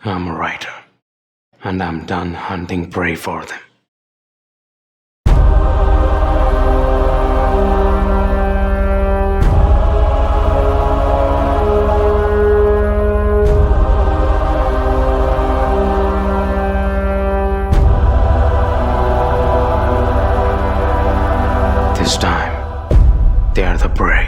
I'm a writer, and I'm done hunting prey for them. This time, they are the prey.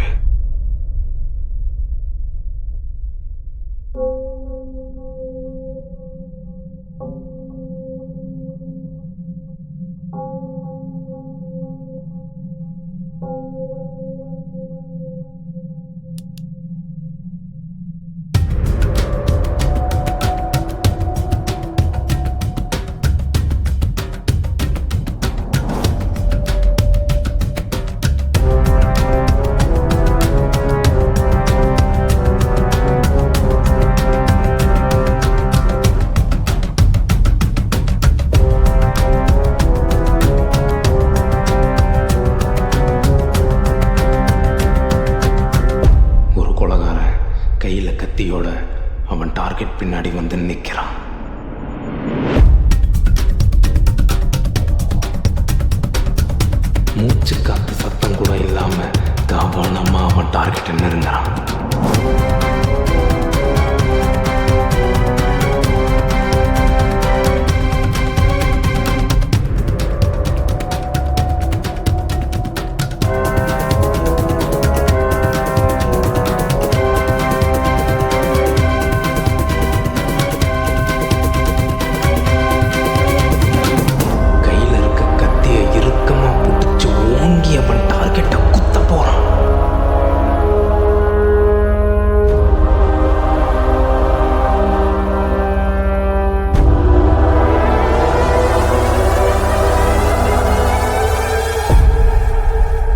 கையில் கத்தியோட அவன் target பின்னாடி வந்து நிற்கிறான். மூச்சு காத்து சத்தம் கூட இல்லாம கவனமா அவன் டார்கெட்டை நெருங்குறான்.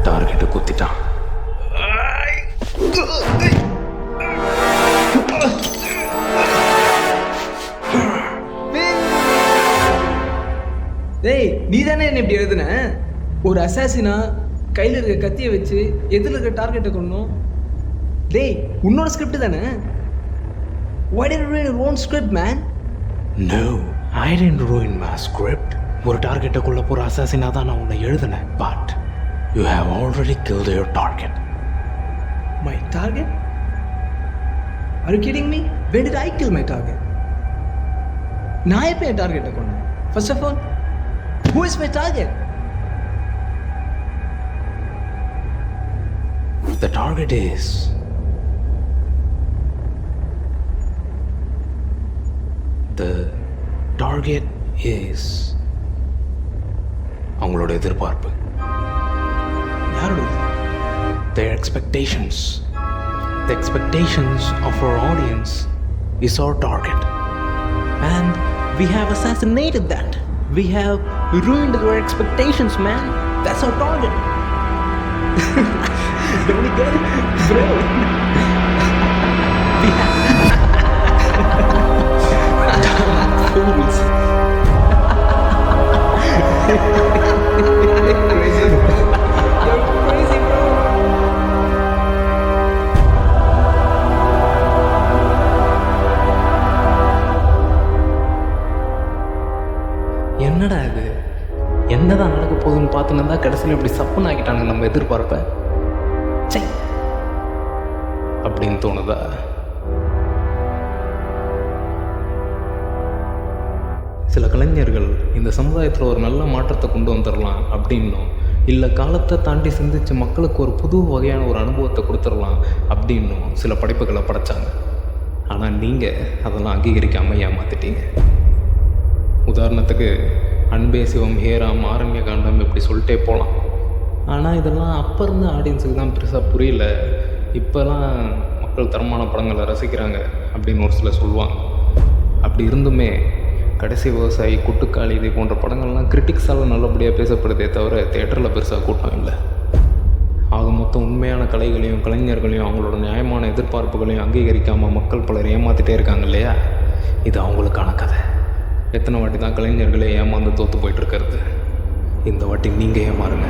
டார்கெட்டை குத்திட்டான். டேய், நீ தானே என்ன இப்படி எழுதுன? ஒரு அசாசினா கையில் இருக்க கத்தியை வச்சு எதில் இருக்க டார்கெட்டை கொள்ளணும். டேய், உன்னோட ஸ்கிரிப்ட் தானே? Why did you ruin your own script, man? No, I didn't ruin my script. ஒரு டார்கெட்டை கொள்ள போகிற அசாசினா தான் நான் உன்னை எழுதுனேன். But you have already killed your target. My target? Are you kidding me? When did I kill my target? நான் எப்போ என் டார்கெட்டை கொண்டேன்? First of all, who is my target? The target is அவங்களோட எதிர்பார்ப்பு. யாரோட? Their expectations. The expectations of our audience is our target. And we have assassinated that. We have ruined their expectations, man. That's our target. Don't you get it? Bro. We have fools. Crazy. You're crazy, bro. என்னடா இது? என்னதான் நடக்க போகுதுன்னு பார்த்துன்னு இருந்தா கடைசியில் இப்படி சப்புன்னு ஆக்கிட்டானுங்க நம்ம எதிர்பார்ப்ப. சை அப்படின்னு தோணுதா? சில கலைஞர்கள் இந்த சமுதாயத்தில் ஒரு நல்ல மாற்றத்தை கொண்டு வந்துடலாம் அப்படின்னும், இல்லை காலத்தை தாண்டி சிந்திச்சு மக்களுக்கு ஒரு புது வகையான ஒரு அனுபவத்தை கொடுத்துடலாம் அப்படின்னும் சில படைப்புகளை படைச்சாங்க. ஆனால் நீங்கள் அதெல்லாம் அங்கீகரிக்காமல் ஏமாத்திட்டீங்க. உதாரணத்துக்கு அன்பே சிவம், ஹேராம், ஆரண்ய காண்டம் இப்படி சொல்லிட்டே போகலாம். ஆனால் இதெல்லாம் அப்போ இருந்த ஆடியன்ஸுக்கு தான் பெருசாக புரியல. இப்போலாம் மக்கள் தரமான படங்களை ரசிக்கிறாங்க அப்படின்னு ஒரு சிலர் சொல்லுவாங்க. அப்படி இருந்துமே கடைசி விவசாயி, குட்டுக்காளி இது போன்ற படங்கள்லாம் கிரிட்டிக்ஸால் நல்லபடியாக பேசப்படுதே தவிர தியேட்டரில் பெருசாக கூட்டம் இல்லை. ஆக மொத்தம் உண்மையான கலைகளையும் கலைஞர்களையும் அவங்களோட நியாயமான எதிர்பார்ப்புகளையும் அங்கீகரிக்காமல் மக்கள் பலர் ஏமாற்றிட்டே இருக்காங்க இல்லையா? இது அவங்களுக்கான கதை. எத்தனை வாட்டி தான் கலைஞர்களே ஏமாந்து தோற்று போயிட்டுருக்கிறது? இந்த வாட்டி நீங்கள் ஏமாறுங்க.